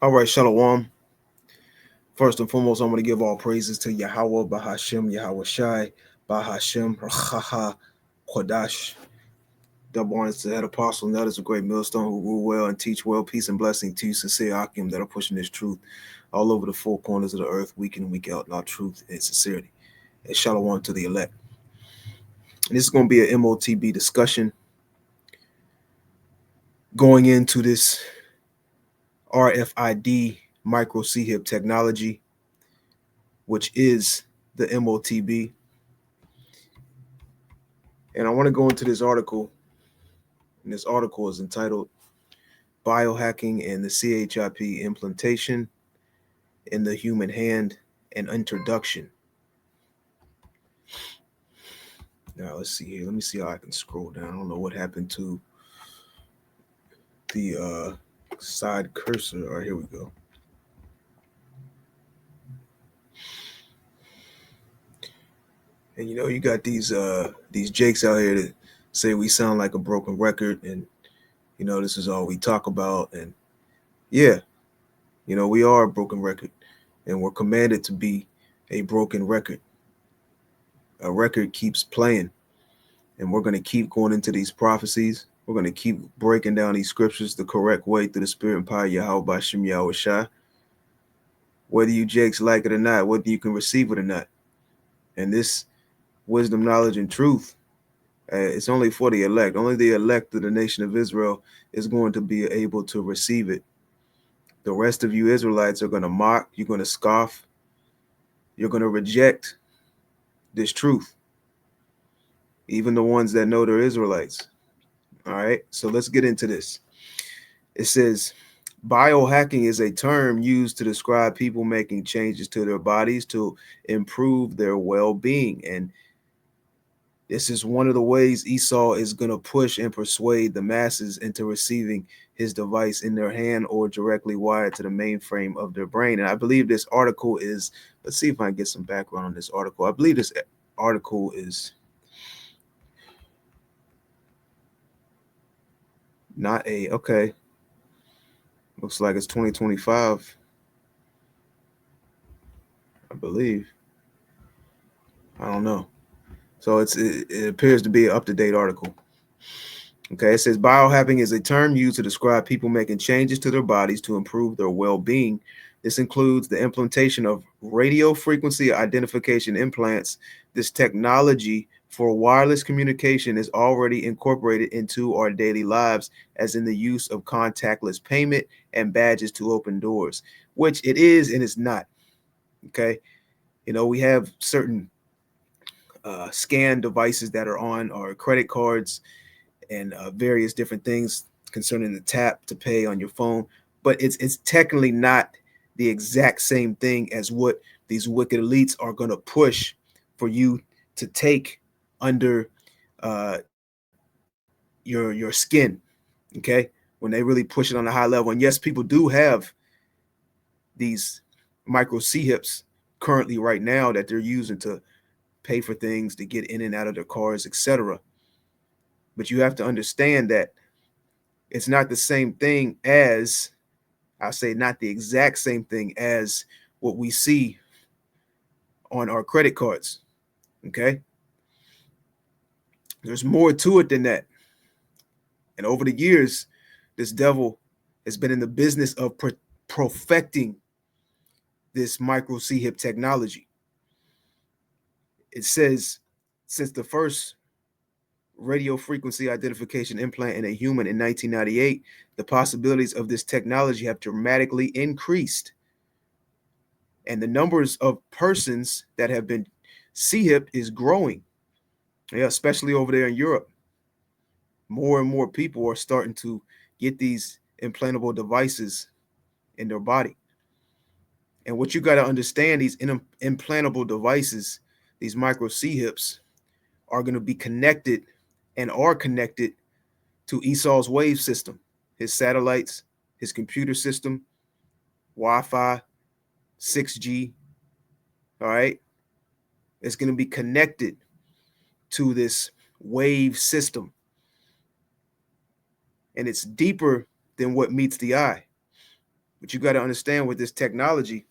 All right, Shalom. First and foremost, I'm going to give all praises to Yahweh, Bahashem, Yahweh Shai, Bahashem, Rachaha, Kodash. Double honors to the head apostle, and that is a great millstone who rule well and teach well. Peace and blessing to you, sincere Akim, that are pushing this truth all over the four corners of the earth, week in and week out, in our truth and sincerity. And Shalom to the elect. And this is going to be an M.O.T.B discussion going into this RFID micro C-HIP technology, which is the M.O.T.B. And I want to go into this article, and this article is entitled Biohacking and the CHIP Implantation in the Human Hand, an Introduction. Now, let's see here. Let me see how I can scroll down. I don't know what happened to the side cursor. All right, here we go. And you got these jakes out here that say we sound like a broken record, and this is all we talk about. And yeah, we are a broken record, and we're commanded to be a broken record. A record keeps playing, and we're going to keep going into these prophecies. We're going to keep breaking down these scriptures the correct way through the Spirit and power Yahweh Bashem Yahweh Shai. Whether you jakes like it or not, whether you can receive it or not. And this wisdom, knowledge, and truth, it's only for the elect. Only the elect of the nation of Israel is going to be able to receive it. The rest of you Israelites are going to mock, you're going to scoff, you're going to reject this truth. Even the ones that know they're Israelites. All right, so let's get into this. It says, biohacking is a term used to describe people making changes to their bodies to improve their well-being. And this is one of the ways Esau is going to push and persuade the masses into receiving his device in their hand or directly wired to the mainframe of their brain. And I believe this article is, let's see if I can get some background on this article. I believe this article is not okay. Looks like it's 2025, I believe. I don't know. So it appears to be an up-to-date article. Okay, it says biohacking is a term used to describe people making changes to their bodies to improve their well-being. This includes the implantation of radio frequency identification implants. This technology for wireless communication is already incorporated into our daily lives, as in the use of contactless payment and badges to open doors, which it is and it's not. Okay, we have certain scan devices that are on our credit cards and various different things concerning the tap to pay on your phone, but it's technically not the exact same thing as what these wicked elites are going to push for you to take under your skin. Okay, when they really push it on a high level. And yes, people do have these micro C-HIPs currently right now that they're using to pay for things, to get in and out of their cars, etc. But you have to understand that it's not the same thing as, I'll say not the exact same thing as what we see on our credit cards. Okay. There's more to it than that. And over the years, this devil has been in the business of perfecting this micro C-HIP technology. It says since the first radio frequency identification implant in a human in 1998, the possibilities of this technology have dramatically increased. And the numbers of persons that have been C-HIP is growing, yeah, especially over there in Europe. More and more people are starting to get these implantable devices in their body. And what you got to understand, these implantable devices, these micro C-HIPs, are going to be connected and are connected to Esau's wave system, his satellites, his computer system, Wi-Fi, 6G. All right. It's going to be connected to this wave system. And it's deeper than what meets the eye. But you got to understand with this technology,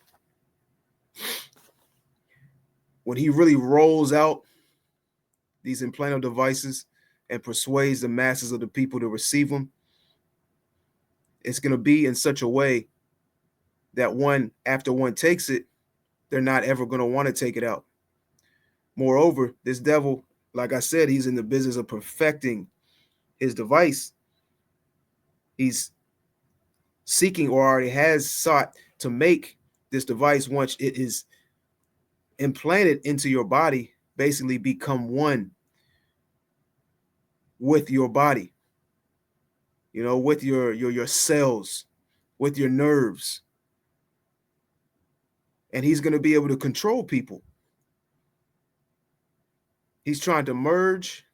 when he really rolls out these implantable devices and persuades the masses of the people to receive them, it's going to be in such a way that after one takes it, they're not ever going to want to take it out. Moreover, this devil, like I said, he's in the business of perfecting his device. He's seeking, or already has sought, to make this device, once it is implanted into your body, basically become one with your body, with your cells, with your nerves. And he's going to be able to control people. He's trying to merge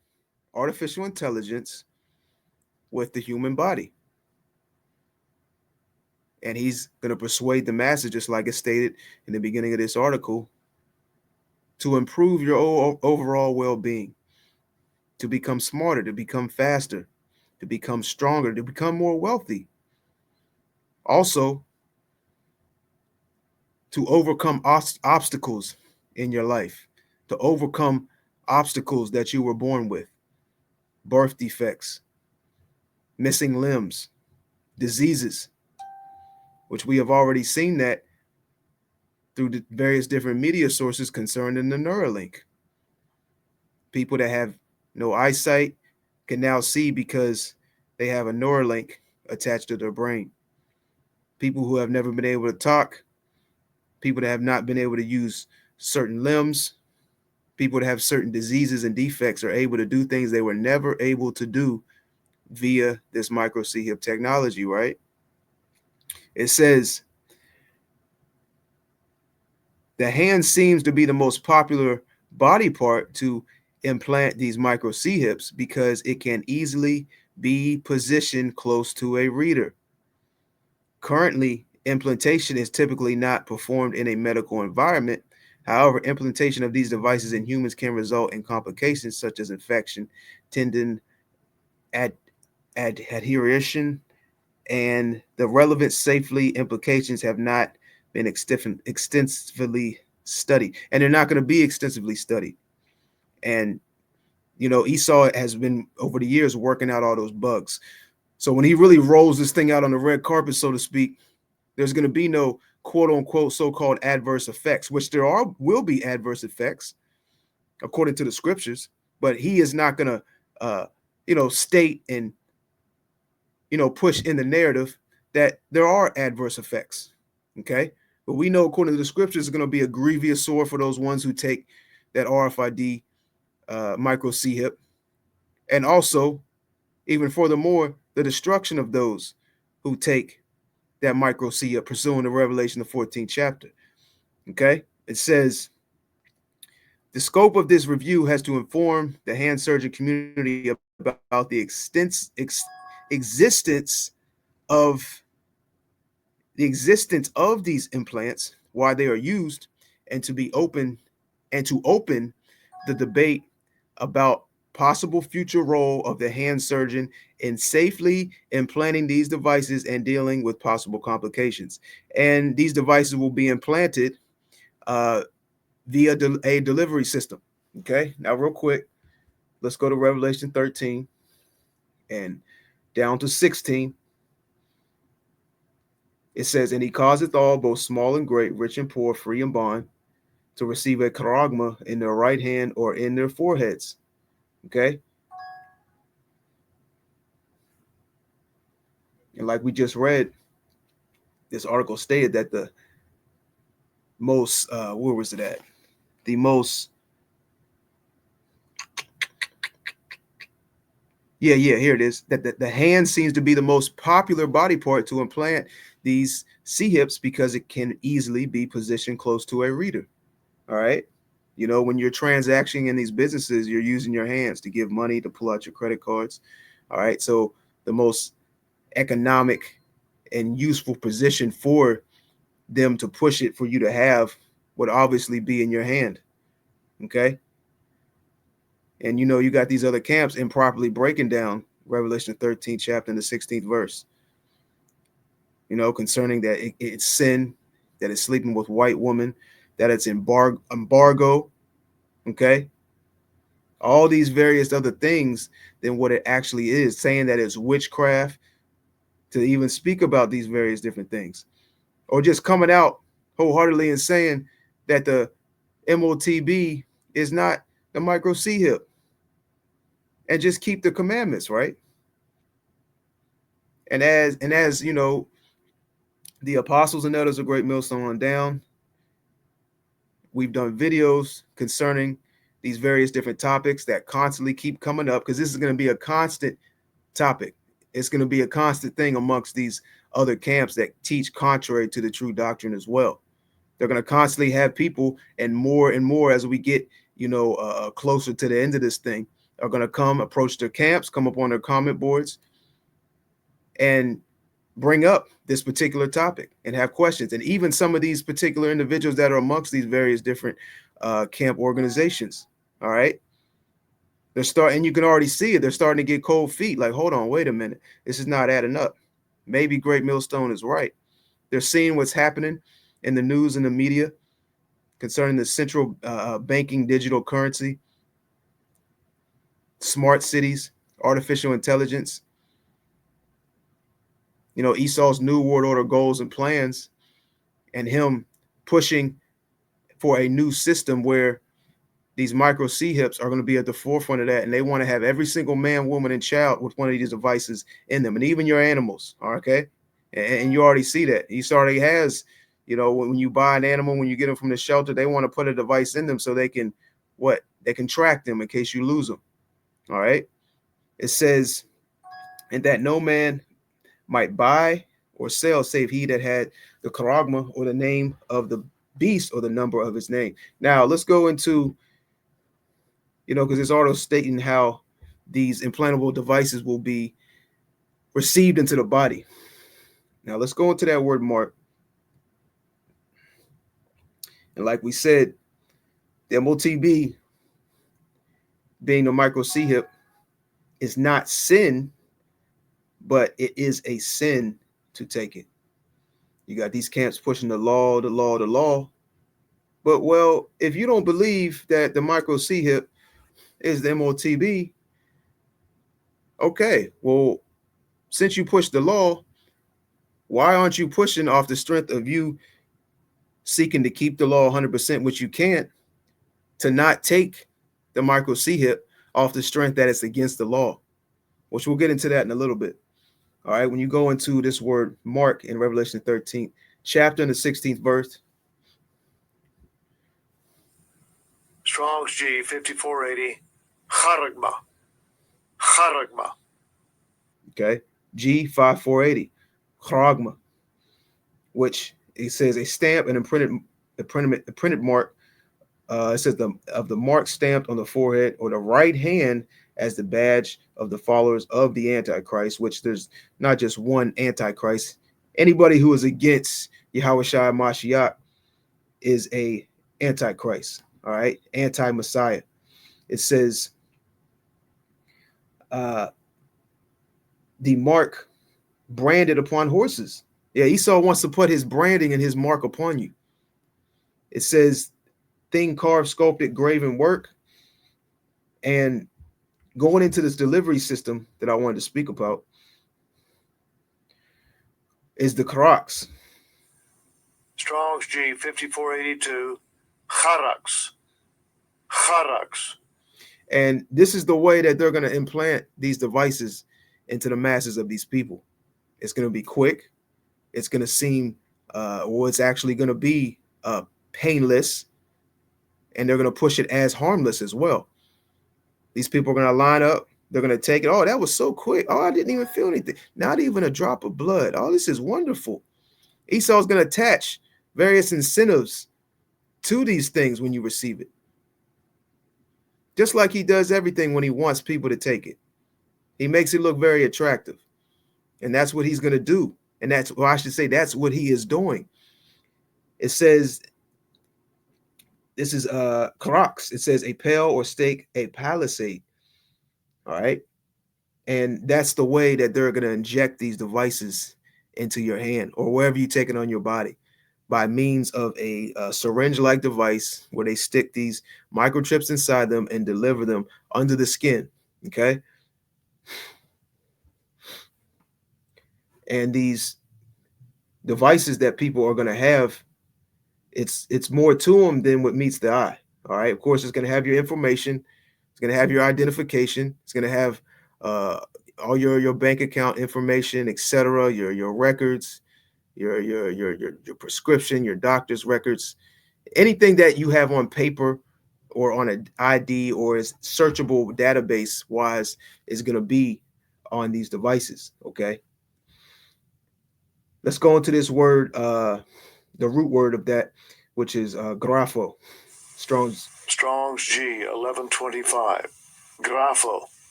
artificial intelligence with the human body. And he's going to persuade the masses, just like it stated in the beginning of this article, to improve your overall well-being, to become smarter, to become faster, to become stronger, to become more wealthy. Also, to overcome obstacles in your life, to overcome obstacles that you were born with, birth defects, missing limbs, diseases, which we have already seen that through the various different media sources concerning the Neuralink. People that have no eyesight can now see because they have a Neuralink attached to their brain. People who have never been able to talk, people that have not been able to use certain limbs, people that have certain diseases and defects are able to do things they were never able to do via this micro C-hip technology, right? It says the hand seems to be the most popular body part to implant these micro C-hips because it can easily be positioned close to a reader. Currently, implantation is typically not performed in a medical environment. However, implantation of these devices in humans can result in complications such as infection, tendon adhesion, and the relevant safety implications have not been extensively studied, and they're not going to be extensively studied. And Esau has been over the years working out all those bugs. So when he really rolls this thing out on the red carpet, so to speak, there's going to be no quote unquote so-called adverse effects, which will be adverse effects according to the scriptures, but he is not going to state and push in the narrative that there are adverse effects. Okay. But we know, according to the scriptures, it's going to be a grievous sore for those ones who take that RFID micro C-hip. And also, even furthermore, the destruction of those who take that micro C-hip, pursuing the Revelation, the 14th chapter. Okay. It says, the scope of this review has to inform the hand surgeon community about the existence of these implants, why they are used, and to open the debate about possible future role of the hand surgeon in safely implanting these devices and dealing with possible complications. And these devices will be implanted via a delivery system. Okay, now real quick, let's go to Revelation 13 and down to 16. It says, and he causeth all, both small and great, rich and poor, free and bond, to receive a charagma in their right hand or in their foreheads. Okay. And like we just read, this article stated that the most, where was it at? The most, here it is. That the hand seems to be the most popular body part to implant these C-hips because it can easily be positioned close to a reader. All right. When you're transacting in these businesses, you're using your hands to give money, to pull out your credit cards. All right. So the most economic and useful position for them to push it for you to have would obviously be in your hand. Okay. And you got these other camps improperly breaking down Revelation 13th chapter and the 16th verse. concerning that it's sin, that it's sleeping with white women, that it's embargo, okay? All these various other things than what it actually is, saying that it's witchcraft to even speak about these various different things, or just coming out wholeheartedly and saying that the M.O.T.B is not the micro C hip, and just keep the commandments, right? And as the apostles and elders of Great Millstone on down, we've done videos concerning these various different topics that constantly keep coming up, because this is going to be a constant topic. It's going to be a constant thing amongst these other camps that teach contrary to the true doctrine as well. They're going to constantly have people, and more as we get, closer to the end of this thing, are going to come approach their camps, come up on their comment boards, and bring up this particular topic and have questions. And even some of these particular individuals that are amongst these various different camp organizations, all right, they're starting, you can already see it. They're starting to get cold feet. Like, hold on, wait a minute. This is not adding up. Maybe Great Millstone is right. They're seeing what's happening in the news and the media concerning the central banking digital currency, smart cities, artificial intelligence, Esau's new world order goals and plans, and him pushing for a new system where these micro C hips are going to be at the forefront of that, and they want to have every single man, woman, and child with one of these devices in them, and even your animals. Okay, and you already see that. He already has, when you buy an animal, when you get them from the shelter, they want to put a device in them so they can they can track them in case you lose them. All right. It says, and that no man might buy or sell save he that had the charagma, or the name of the beast, or the number of his name. Now let's go into, because it's also stating how these implantable devices will be received into the body. Now let's go into that word mark. And like we said, the M.O.T.B being the micro C hip is not sin, but it is a sin to take it. You got these camps pushing the law, the law, the law. But well, if you don't believe that the micro C hip is the M.O.T.B, okay, well, since you push the law, why aren't you pushing off the strength of you seeking to keep the law 100%, which you can't, to not take the micro C hip off the strength that it's against the law, which we'll get into that in a little bit. All right, when you go into this word mark in Revelation 13th chapter and the 16th verse. Strong's G 5480, charagma, charagma. Okay, G 5480, charagma, which it says a stamp and a printed mark. It says the mark stamped on the forehead or the right hand as the badge of the followers of the Antichrist, which there's not just one Antichrist. Anybody who is against Yahweh Shai Mashiach is a Antichrist, all right? Anti-Messiah. It says the mark branded upon horses. Yeah, Esau wants to put his branding and his mark upon you. It says thing carved, sculpted, graven work. And going into this delivery system that I wanted to speak about is the Karax. Strong's G 5482, charax, charax. And this is the way that they're going to implant these devices into the masses of these people. It's going to be quick. It's going to seem, it's actually going to be painless. And they're going to push it as harmless as well. These people are going to line up. They're going to take it. Oh, that was so quick. Oh, I didn't even feel anything. Not even a drop of blood. Oh, this is wonderful. Esau's going to attach various incentives to these things when you receive it. Just like he does everything when he wants people to take it. He makes it look very attractive. And that's what he's going to do. And that's, well, I should say, that's what he is doing. It says, this is Karax. It says a pale or stake, a palisade. All right. And that's the way that they're going to inject these devices into your hand or wherever you take it on your body by means of a syringe-like device where they stick these microchips inside them and deliver them under the skin. Okay, and these devices that people are going to have, it's more to them than what meets the eye. All right, of course, it's going to have your information, it's going to have your identification, it's going to have uh, all your bank account information, etc., your records, your prescription, your doctor's records, anything that you have on paper or on an ID or is searchable database wise is going to be on these devices. Okay, let's go into this word, the root word of that, which is grapho. Strong's. Strong's G 1125. Grapho.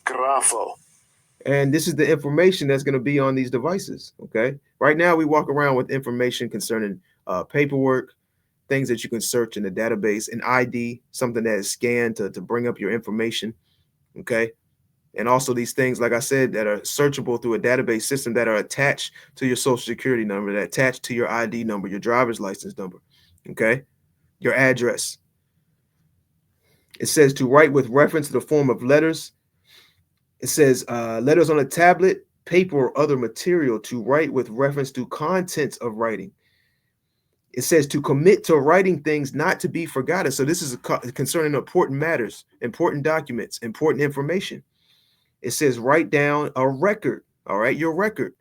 Grapho. And this is the information that's going to be on these devices. Okay, right now we walk around with information concerning paperwork, things that you can search in the database, an ID, something that is scanned to bring up your information. Okay, and also these things, like I said, that are searchable through a database system that are attached to your social security number, that attached to your ID number, your driver's license number. Okay, your address. It says to write with reference to the form of letters. It says letters on a tablet, paper, or other material to write with reference to contents of writing. It says to commit to writing things not to be forgotten. So this is concerning important matters, important documents, important information. It says write down a record. All right, your record.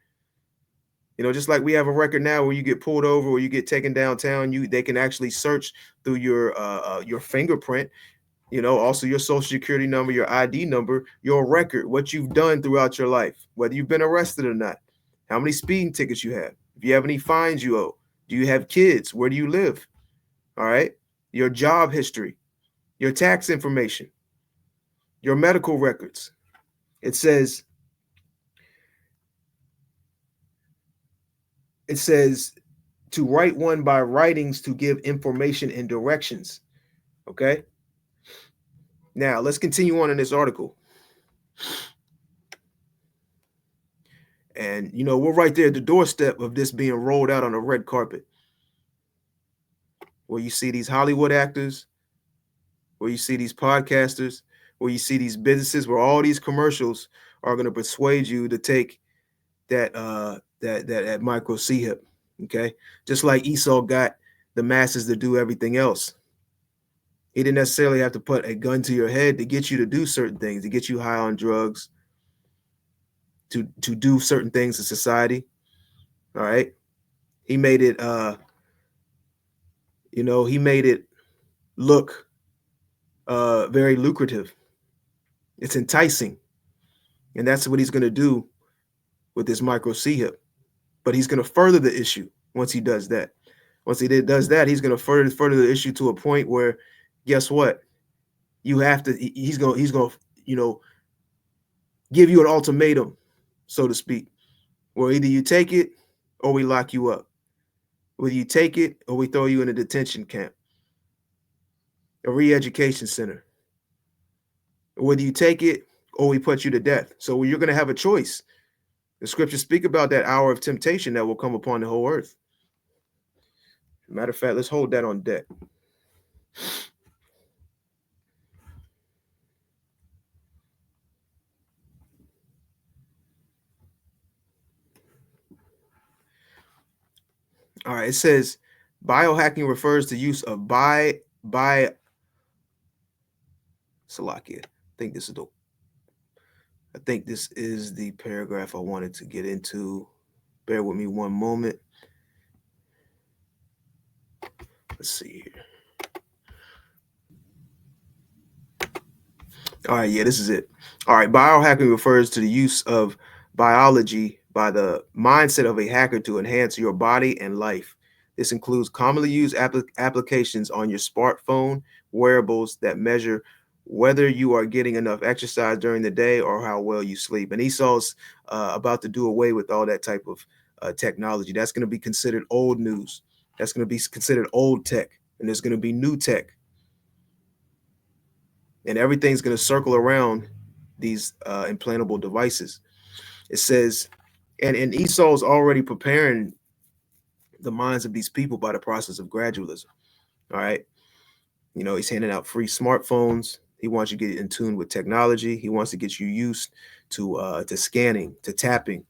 You know, just like we have a record now where you get pulled over or you get taken downtown, they can actually search through your fingerprint. You know, also your social security number, your ID number, your record, what you've done throughout your life, whether you've been arrested or not, how many speeding tickets you have, if you have any fines you owe, do you have kids, where do you live, all right, your job history, your tax information, your medical records. It says, it says to write one by writings to give information and directions. Okay. Now let's continue on in this article. And you know, we're right there at the doorstep of this being rolled out on a red carpet, where you see these Hollywood actors, where you see these podcasters, where you see these businesses, where all these commercials are going to persuade you to take that micro C hip. Okay, just like Esau got the masses to do everything else. He didn't necessarily have to put a gun to your head to get you to do certain things, to get you high on drugs, to do certain things in society. All right, he made it. He made it look very lucrative. It's enticing, and that's what he's going to do with this micro C hip. But he's going to further the issue once he does that. Once he does that, he's going to further the issue to a point where, guess what? You have to. He's going to give you an ultimatum, so to speak, where either you take it or we lock you up. Whether you take it or we throw you in a detention camp, a re-education center. Whether you take it or we put you to death. So you're going to have a choice. The scriptures speak about that hour of temptation that will come upon the whole earth. Matter of fact, let's hold that on deck. All right, it says biohacking refers to use of Salakia. I think this is the paragraph I wanted to get into. Bear with me one moment. Let's see here. All right, yeah, this is it. All right, biohacking refers to the use of biology by the mindset of a hacker to enhance your body and life. This includes commonly used applications on your smartphone, wearables that measure whether you are getting enough exercise during the day or how well you sleep. And Esau's about to do away with all that type of technology. That's going to be considered old news. That's going to be considered old tech. And there's going to be new tech, and everything's going to circle around these implantable devices. It says And Esau's already preparing the minds of these people by the process of gradualism. All right. He's handing out free smartphones. He wants you to get in tune with technology. He wants to get you used to scanning, to tapping,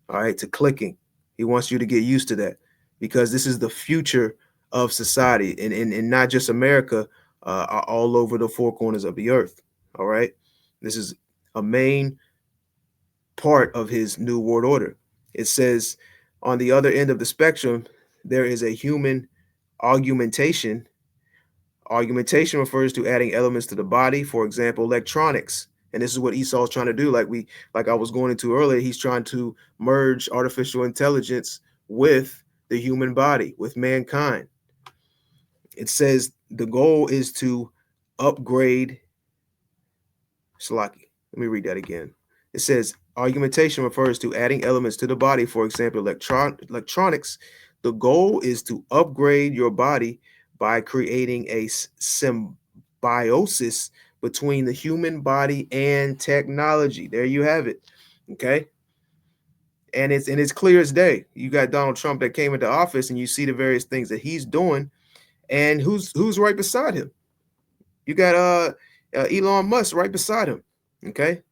all right, to clicking. He wants you to get used to that because this is the future of society, and not just America, all over the four corners of the earth. All right. This is a main part of his new world order. It says on the other end of the spectrum, there is a human augmentation. Augmentation refers to adding elements to the body, for example, electronics. And this is what Esau's trying to do. Like I was going into earlier, he's trying to merge artificial intelligence with the human body, with mankind. It says the goal is to upgrade Salaki. Let me read that again. It says augmentation refers to adding elements to the body, for example, electronics. The goal is to upgrade your body by creating a symbiosis between the human body and technology. There you have it. Okay. And it's clear as day. You got Donald Trump that came into office, and you see the various things that he's doing, and who's right beside him. You got Elon Musk right beside him. Okay,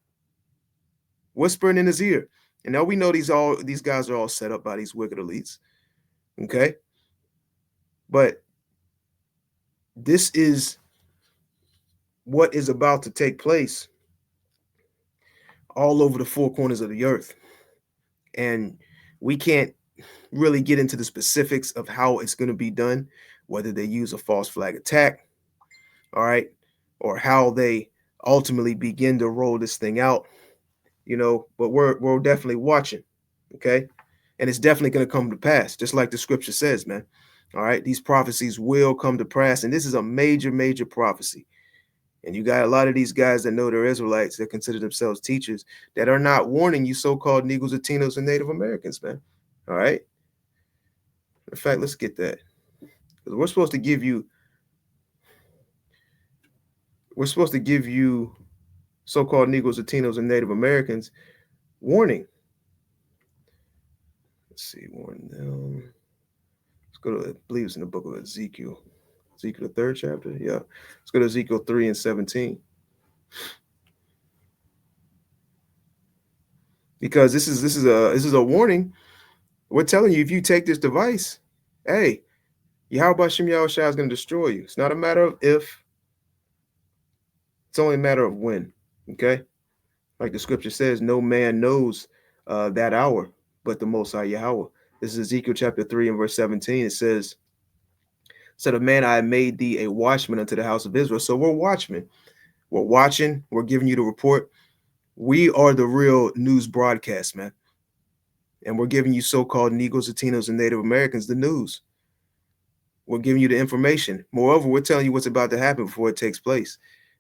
whispering in his ear. And now we know these guys are all set up by these wicked elites. Okay, but this is what is about to take place all over the four corners of the earth, and we can't really get into the specifics of how it's going to be done, whether they use a false flag attack, all right, or how they ultimately begin to roll this thing out. But we're definitely watching. Okay, and it's definitely going to come to pass, just like the scripture says, man. All right, these prophecies will come to pass, and this is a major prophecy. And you got a lot of these guys that know they're Israelites that consider themselves teachers that are not warning you, so-called Negroes, Latinos, and Native Americans, man. All right. In fact, let's get that, because we're supposed to give you so-called Negroes, Latinos, and Native Americans warning. Let's see, warn them. Let's go to, I believe it's in the book of Ezekiel. Ezekiel, the third chapter. Yeah. Let's go to Ezekiel 3:17. Because this is a warning. We're telling you, if you take this device, hey, Yahweh Shem Yahushua is going to destroy you. It's not a matter of if, it's only a matter of when. Okay? Like the scripture says, no man knows that hour, but the Most High Yahweh. This is Ezekiel chapter 3 and verse 17. It says, "Said of man, I have made thee a watchman unto the house of Israel." So we're watchmen. We're watching. We're giving you the report. We are the real news broadcast, man. And we're giving you so-called Negroes, Latinos, and Native Americans the news. We're giving you the information. Moreover, we're telling you what's about to happen before it takes place.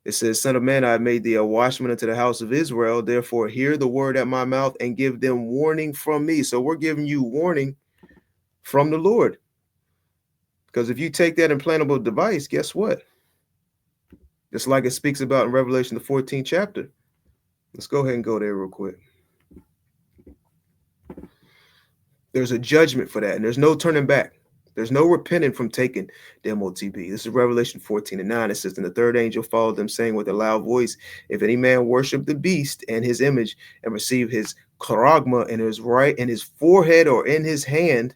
It says, "Son of man, I have made thee a watchman unto the house of Israel. Therefore, hear the word at my mouth and give them warning from me." So we're giving you warning from the Lord. Because if you take that implantable device, guess what? Just like it speaks about in Revelation, the 14th chapter. Let's go ahead and go there real quick. There's a judgment for that, and there's no turning back. There's no repenting from taking the M.O.T.B. This is Revelation 14:9. It says, "And the third angel followed them, saying with a loud voice, If any man worship the beast and his image, and receive his charagma in his right, in his forehead, or in his hand,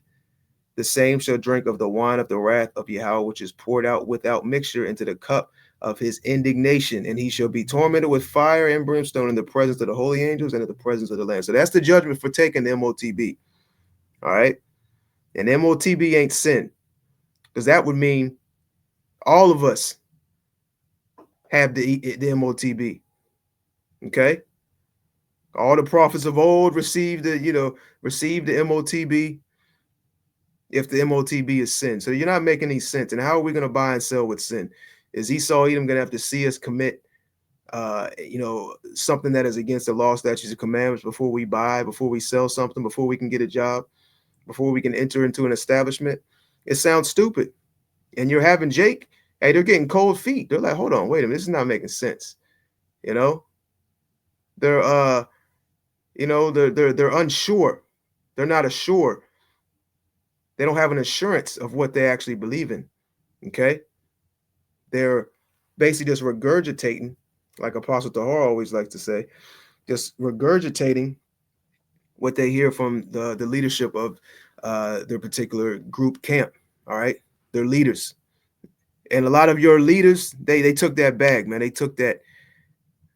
the same shall drink of the wine of the wrath of Yahweh, which is poured out without mixture into the cup of his indignation. And he shall be tormented with fire and brimstone in the presence of the holy angels and in the presence of the Lamb." So that's the judgment for taking the M.O.T.B. All right. And M.O.T.B ain't sin, because that would mean all of us have the M.O.T.B. Okay. All the prophets of old received the M.O.T.B. if the M.O.T.B is sin. So you're not making any sense. And how are we going to buy and sell with sin? Is Esau Edom going to have to see us commit something that is against the law, statutes, and commandments before we buy, before we sell something, before we can get a job, before we can enter into an establishment? It sounds stupid. And you're having Jake, hey, they're getting cold feet. They're like, hold on, wait a minute, this is not making sense. You know, they're they're unsure. They're not assured. They don't have an assurance of what they actually believe in. Okay? They're basically just regurgitating, like Apostle Tahar always likes to say, just regurgitating what they hear from the leadership of their particular group camp. All right? Their leaders. And a lot of your leaders, they took that bag, man. They took that,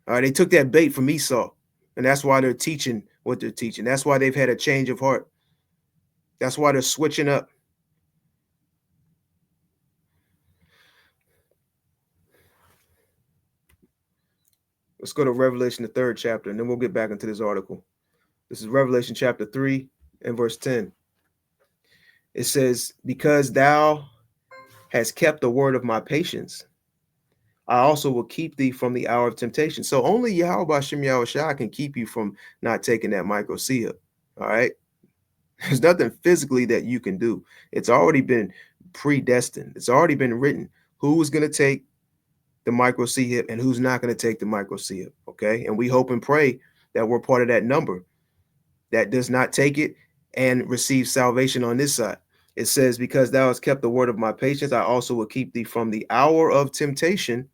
all right, they took that bait from Esau. And that's why they're teaching what they're teaching. That's why they've had a change of heart. That's why they're switching up. Let's go to Revelation, the third chapter, and then we'll get back into this article. This is Revelation chapter 3 and verse 10. It says, because thou hast kept the word of my patience, I also will keep thee from the hour of temptation. So only Yahweh Hashem Yahweh Shai can keep you from not taking that microcia. All right. There's nothing physically that you can do. It's already been predestined. It's already been written who's going to take the microcia and who's not going to take the microcia. Okay. And we hope and pray that we're part of that number that does not take it and receive salvation on this side. It says, because thou hast kept the word of my patience, I also will keep thee from the hour of temptation,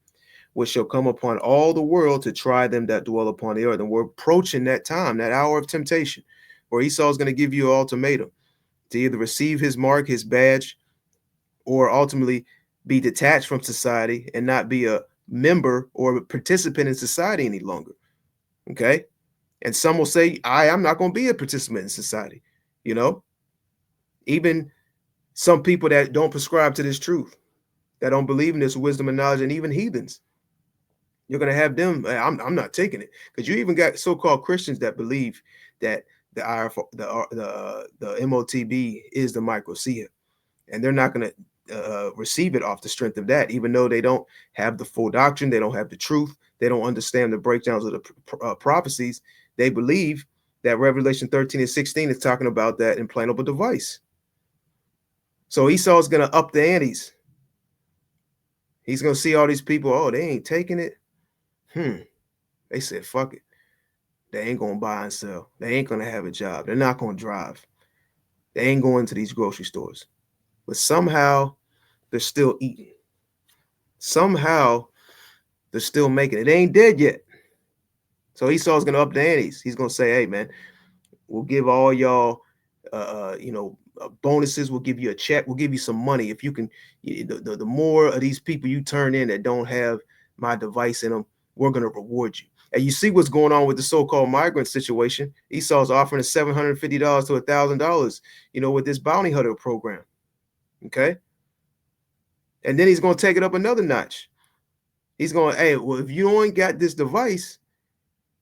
which shall come upon all the world to try them that dwell upon the earth. And we're approaching that time, that hour of temptation, where Esau is going to give you an ultimatum to either receive his mark, his badge, or ultimately be detached from society and not be a member or a participant in society any longer. Okay. And some will say, I'm not going to be a participant in society. You know, even some people that don't prescribe to this truth, that don't believe in this wisdom and knowledge, and even heathens, you're going to have them. I'm not taking it, because you even got so-called Christians that believe that the the M.O.T.B is the microcia, and they're not going to receive it off the strength of that, even though they don't have the full doctrine, they don't have the truth, they don't understand the breakdowns of the prophecies. They believe that Revelation 13 and 16 is talking about that implantable device. So Esau's going to up the antes. He's going to see all these people, oh, they ain't taking it. They said, fuck it. They ain't going to buy and sell. They ain't going to have a job. They're not going to drive. They ain't going to these grocery stores. But somehow they're still eating. Somehow they're still making it. They ain't dead yet. So Esau's going to up the antes. He's going to say, hey, man, we'll give all y'all, bonuses. We'll give you a check. We'll give you some money. If you can, the more of these people you turn in that don't have my device in them, we're going to reward you. And you see what's going on with the so-called migrant situation. Esau's offering $750 to $1,000, with this bounty hunter program. Okay. And then he's going to take it up another notch. He's going, hey, well, if you ain't got this device,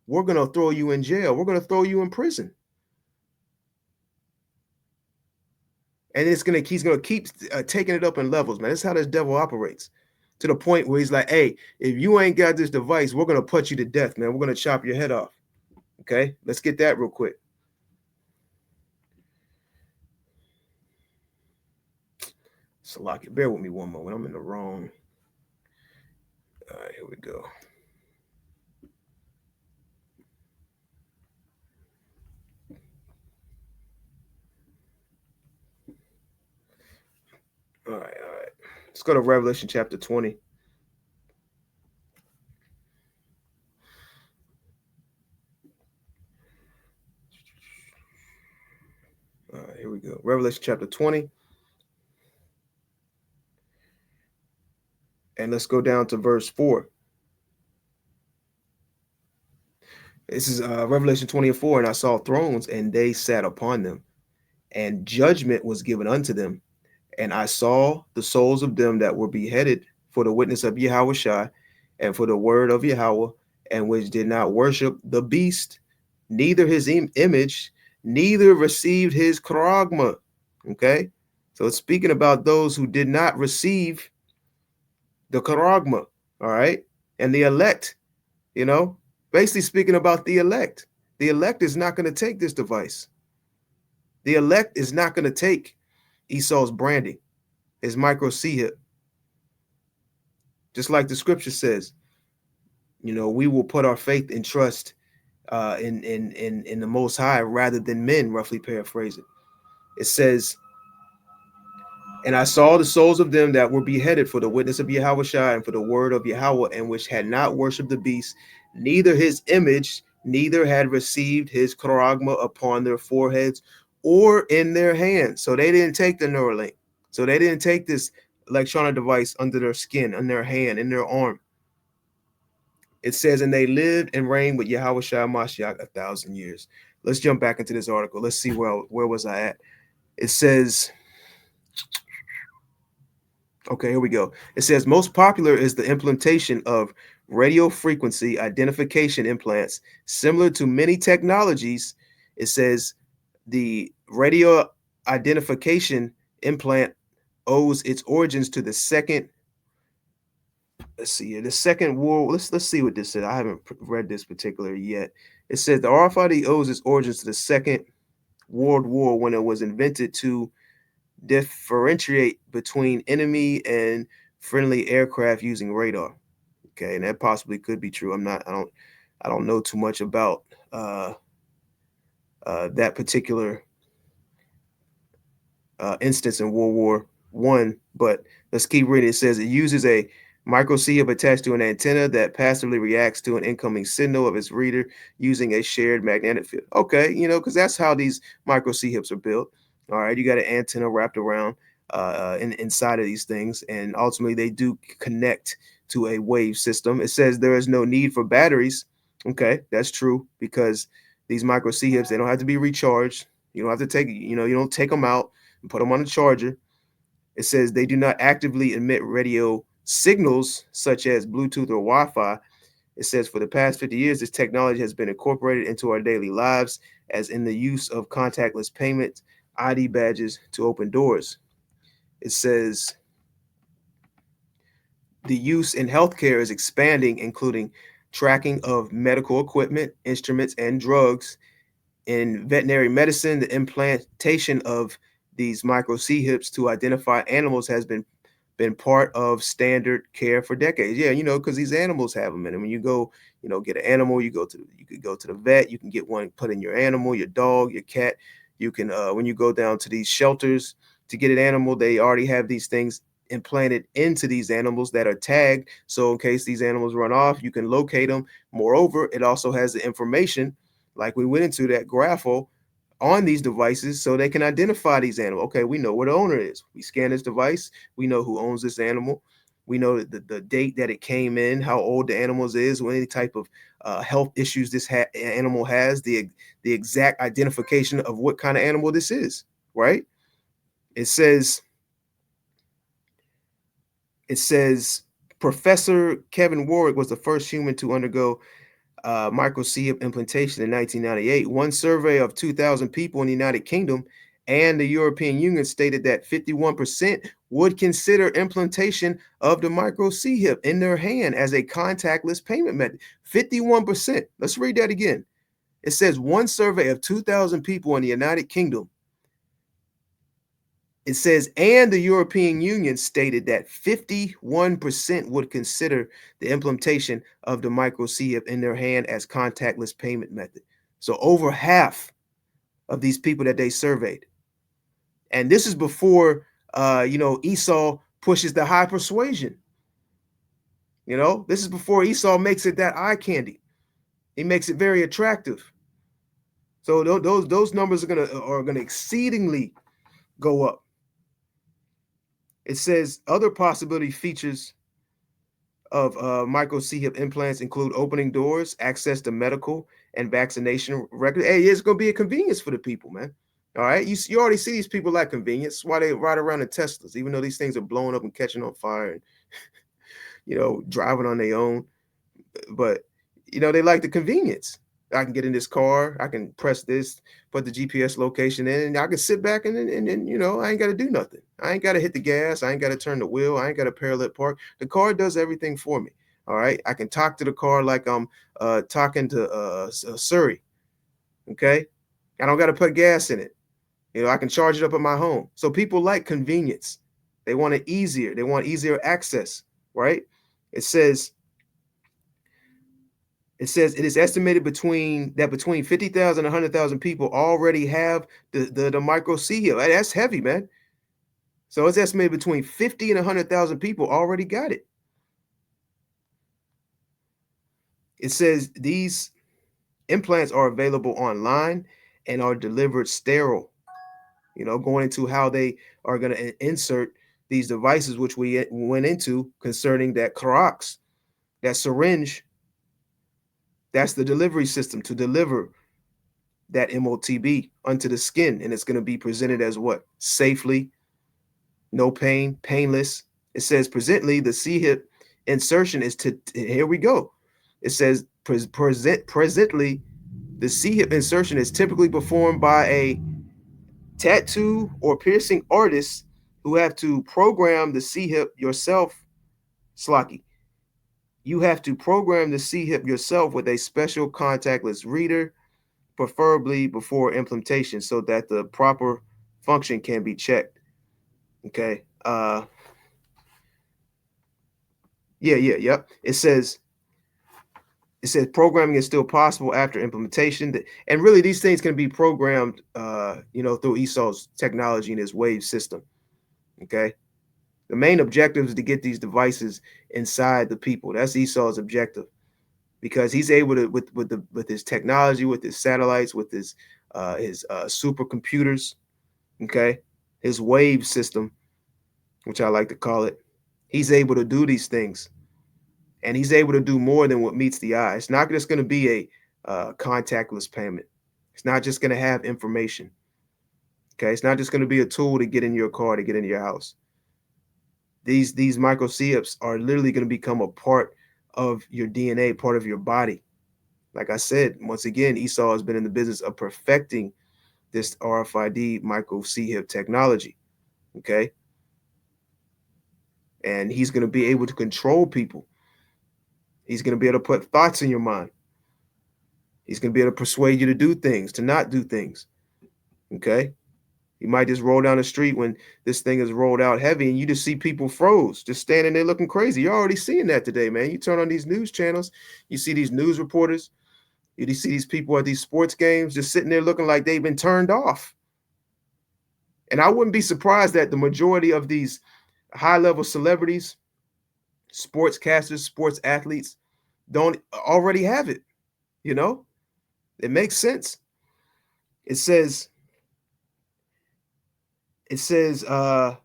we're going to throw you in jail. We're going to throw you in prison. And he's going to keep taking it up in levels, man. That's how this devil operates, to the point where he's like, hey, if you ain't got this device, we're going to put you to death, man. We're going to chop your head off. Okay, let's get that real quick. Salaki, bear with me one moment. I'm in the wrong. All right, here we go. All right. Let's go to Revelation chapter 20. All right, here we go. Revelation chapter 20. And let's go down to verse 4. This is Revelation 20 and 4. And I saw thrones, and they sat upon them, and judgment was given unto them. And I saw the souls of them that were beheaded for the witness of Yahweh Shai, and for the word of Yahweh, and which did not worship the beast, neither his image, neither received his charagma. Okay? So it's speaking about those who did not receive the charagma. All right? And the elect, basically speaking about the elect. The elect is not going to take this device. The elect is not going to take Esau's branding, his microcia. Just like the scripture says, we will put our faith and trust in the Most High rather than men, roughly paraphrasing. It says, "And I saw the souls of them that were beheaded for the witness of Yahweh and for the word of Yahweh, and which had not worshipped the beast, neither his image, neither had received his charagma upon their foreheads or in their hands." So they didn't take the Neuralink. So they didn't take this electronic device under their skin, in their hand, in their arm. It says, "And they lived and reigned with Yahweh Shai Mashiach 1,000 years." Let's jump back into this article. Let's see where was I at. It says, okay, here we go. It says most popular is the implementation of radio frequency identification implants, similar to many technologies. It says the radio identification implant owes its origins to the second. Let's see here. The Second World. Let's see what this says. I haven't read this particular yet. It says the RFID owes its origins to the Second World War when it was invented to differentiate between enemy and friendly aircraft using radar. Okay, and that possibly could be true. I don't know too much about uh, that particular instance in World War I, but let's keep reading. It says it uses a microchip attached to an antenna that passively reacts to an incoming signal of its reader using a shared magnetic field. Okay, because that's how these microchips are built. All right, you got an antenna wrapped around inside of these things, and ultimately they do connect to a wave system. It says there is no need for batteries. Okay, that's true because these microchips, they don't have to be recharged. You don't have to you don't take them out and put them on a charger. It says they do not actively emit radio signals such as Bluetooth or Wi Fi. It says for the past 50 years, this technology has been incorporated into our daily lives, as in the use of contactless payments, ID badges to open doors. It says the use in healthcare is expanding, including tracking of medical equipment, instruments, and drugs. In veterinary medicine, the implantation of these micro C hips to identify animals has been part of standard care for decades. Yeah, because these animals have them. And when you go, get an animal, you could go to the vet, you can get one put in your animal, your dog, your cat. You can when you go down to these shelters to get an animal, they already have these things implanted into these animals that are tagged. So in case these animals run off, you can locate them. Moreover, it also has the information, like we went into that grapho on these devices so they can identify these animals. Okay, we know where the owner is. We scan this device. We know who owns this animal. We know the date that it came in, how old the animal is, what any type of health issues this animal has, the exact identification of what kind of animal this is, right? It says it says Professor Kevin Warwick was the first human to undergo microchip implantation in 1998. One survey of 2,000 people in the United Kingdom and the European Union stated that 51% would consider implantation of the microchip in their hand as a contactless payment method. 51%. Let's read that again. It says one survey of 2,000 people in the United Kingdom. It says, and the European Union stated that 51% would consider the implementation of the micro chip in their hand as contactless payment method. So over half of these people that they surveyed. And this is before, Esau pushes the high persuasion. This is before Esau makes it that eye candy. He makes it very attractive. So those numbers are gonna exceedingly go up. It says other possibility features of micro C-hip implants include opening doors, access to medical and vaccination records. Hey, it's going to be a convenience for the people, man. All right, you already see these people like convenience. That's why they ride around in Teslas, even though these things are blowing up and catching on fire, and driving on their own. But they like the convenience. I can get in this car, I can press this, put the GPS location in, and I can sit back and I ain't got to do nothing. I ain't got to hit the gas, I ain't got to turn the wheel, I ain't got to parallel park. The car does everything for me. All right, I can talk to the car like I'm talking to Siri. Okay, I don't got to put gas in it. I can charge it up at my home. So people like convenience. They want it easier. They want easier access. Right? It says It says it is estimated between 50,000 and 100,000 people already have the micro C hip. That's heavy, man. So it's estimated between 50 and 100,000 people already got it. It says these implants are available online and are delivered sterile. Going into how they are going to insert these devices, which we went into concerning that Crocs, that syringe. That's the delivery system to deliver that M.O.T.B onto the skin, and it's going to be presented as what? Safely, no pain, painless. It says presently the C hip insertion is to here we go. It says presently the C hip insertion is typically performed by a tattoo or piercing artist who have to program the C hip yourself, Slocky. You have to program the C hip yourself with a special contactless reader, preferably before implementation, so that the proper function can be checked. Okay. Yep. It says programming is still possible after implementation, and really these things can be programmed, through ESO's technology and his wave system. Okay. The main objective is to get these devices inside the people. That's Esau's objective, because he's able to with his technology, with his satellites, with his supercomputers, okay, his wave system, which I like to call it. He's able to do these things, and he's able to do more than what meets the eye. It's not just going to be a contactless payment. It's not just going to have information. Okay, it's not just going to be a tool to get in your car to get into your house. These micro CIPs are literally going to become a part of your DNA, part of your body. Like I said, once again, Esau has been in the business of perfecting this RFID micro C hip technology. Okay. And he's going to be able to control people. He's going to be able to put thoughts in your mind. He's going to be able to persuade you to do things, to not do things. Okay. You might just roll down the street when this thing is rolled out heavy and you just see people froze, just standing there looking crazy. You're already seeing that today, man. You turn on these news channels, you see these news reporters, you see these people at these sports games just sitting there looking like they've been turned off. And I wouldn't be surprised that the majority of these high level celebrities, sportscasters, sports athletes don't already have it. You know, it makes sense. It says, it says, uh,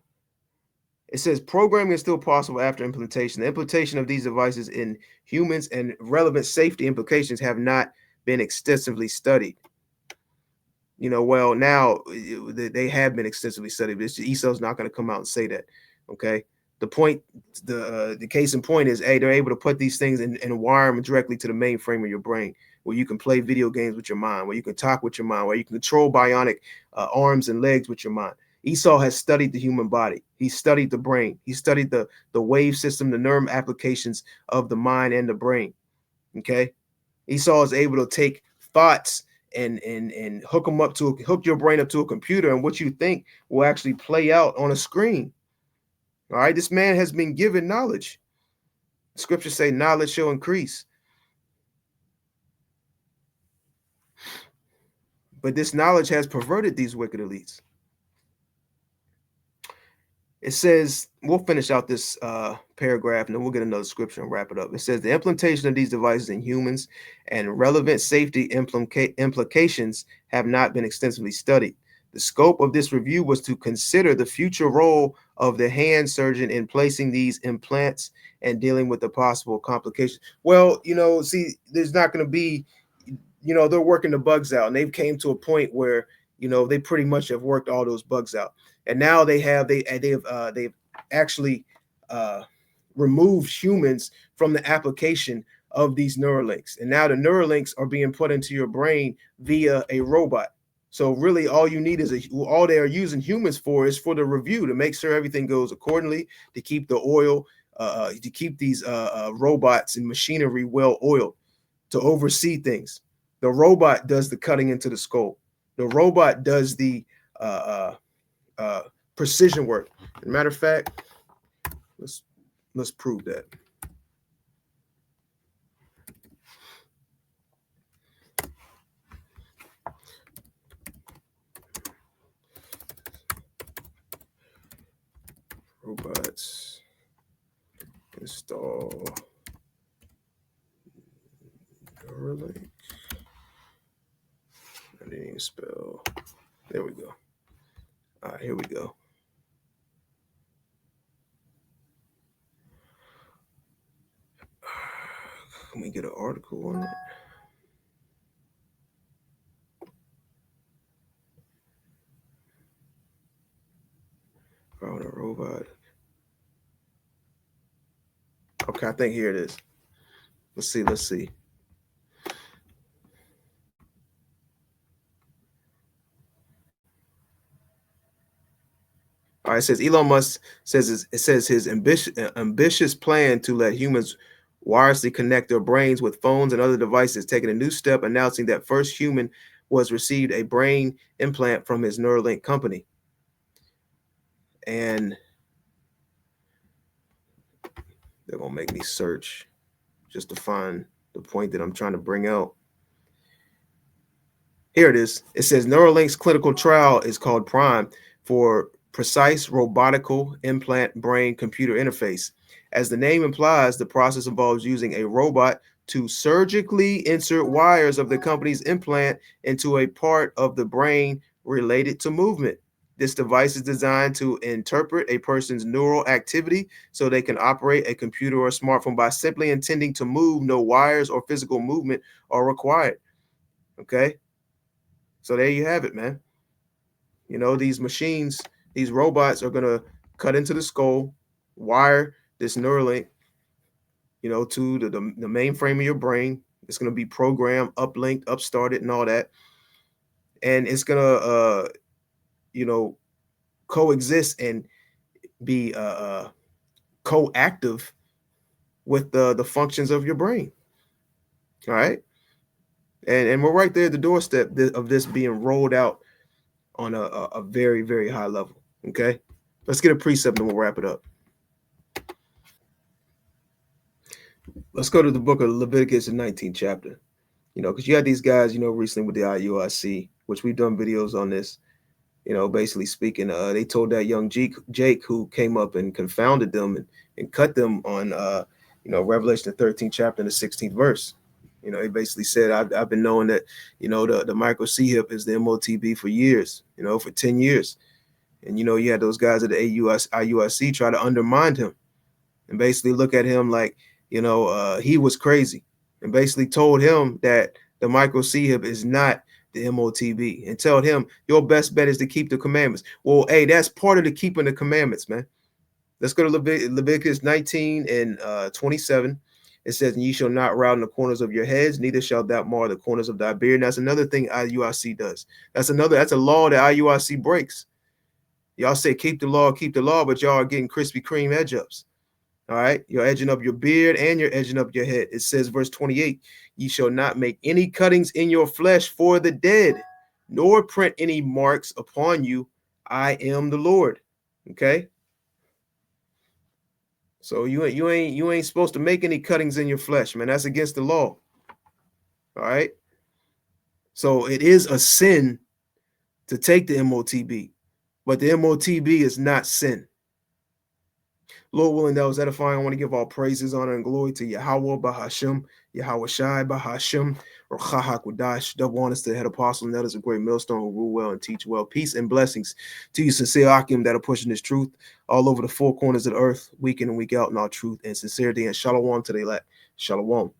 It says programming is still possible after implementation. The implementation of these devices in humans and relevant safety implications have not been extensively studied. Well, now they have been extensively studied. But ESO's not going to come out and say that. Okay. The point, the case in point is, hey, they're able to put these things and wire them directly to the mainframe of your brain, where you can play video games with your mind, where you can talk with your mind, where you can control bionic arms and legs with your mind. Esau has studied the human body. He studied the brain. He studied the wave system, the nerve applications of the mind and the brain. Okay. Esau is able to take thoughts and hook your brain up to a computer, and what you think will actually play out on a screen. All right, this man has been given knowledge. Scriptures say knowledge shall increase. But this knowledge has perverted these wicked elites. It says, we'll finish out this paragraph and then we'll get another scripture and wrap it up. It says the implementation of these devices in humans and relevant safety implications have not been extensively studied. The scope of this review was to consider the future role of the hand surgeon in placing these implants and dealing with the possible complications. Well, see, there's not going to be, they're working the bugs out, and they've came to a point where, they pretty much have worked all those bugs out. And now they've actually removed humans from the application of these Neuralinks. And now the Neuralinks are being put into your brain via a robot. So really, all you need is all they are using humans for is for the review, to make sure everything goes accordingly, to keep the oil, to keep these robots and machinery well oiled, to oversee things. The robot does the cutting into the skull. The robot does the uh, uh, precision work. As a matter of fact, let's prove that. Install Neuralink. I didn't even spell. There we go. All right, here we go. Can we get an article on it? On a robot. Okay, I think here it is. Let's see. Let's see. All right, it says Elon Musk says his ambitious plan to let humans wirelessly connect their brains with phones and other devices, taking a new step, announcing that first human was received a brain implant from his Neuralink company. And they're gonna make me search just to find the point that I'm trying to bring out. Here it is. It says Neuralink's clinical trial is called Prime for precise robotical implant brain computer interface. As the name implies, the process involves using a robot to surgically insert wires of the company's implant into a part of the brain related to movement. This device is designed to interpret a person's neural activity so they can operate a computer or smartphone by simply intending to move. No wires or physical movement are required. Okay. So there you have it, man. You know, these machines, these robots are gonna cut into the skull, wire this Neuralink, you know, to the mainframe of your brain. It's gonna be programmed, uplinked, upstarted, and all that, and it's gonna, you know, coexist and be co-active with the functions of your brain. All right, and we're right there at the doorstep of this being rolled out on a very, very high level. Okay, let's get a precept and we'll wrap it up. Let's go to the book of Leviticus, the 19th chapter. You know, because you had these guys, you know, recently with the IUIC, which we've done videos on this. You know, basically speaking, they told that young Jake who came up and confounded them and cut them on, you know, Revelation the 13th chapter and the 16th verse. You know, he basically said, I've been knowing that, you know, the micro C-hip is the M.O.T.B for years, you know, for 10 years. And, you know, you had those guys at the IUIC try to undermine him and basically look at him like, you know, he was crazy, and basically told him that the micro C-hip is not the M.O.T.B and tell him your best bet is to keep the commandments. Well, hey, that's part of the keeping the commandments, man. Let's go to Leviticus 19 and 27. It says, and ye shall not round the corners of your heads, neither shall thou mar the corners of thy beard. And that's another thing IUIC does. That's a law that IUIC breaks. Y'all say keep the law, but y'all are getting Krispy Kreme edge ups. All right, you're edging up your beard and you're edging up your head. It says, verse 28, ye shall not make any cuttings in your flesh for the dead, nor print any marks upon you. I am the Lord. Okay. So you ain't supposed to make any cuttings in your flesh, man. That's against the law. All right. So it is a sin to take the M.O.T.B, but the M.O.T.B is not sin. Lord willing, that was edifying. I want to give all praises, honor, and glory to Yahweh Bahashim, Yahweh Shai Bahashim, or Chahak double honors to the head apostle, and that is a great millstone who rule well and teach well. Peace and blessings to you, sincere Akim, that are pushing this truth all over the four corners of the earth, week in and week out, in our truth and sincerity. And shalom to the elect. Shalom.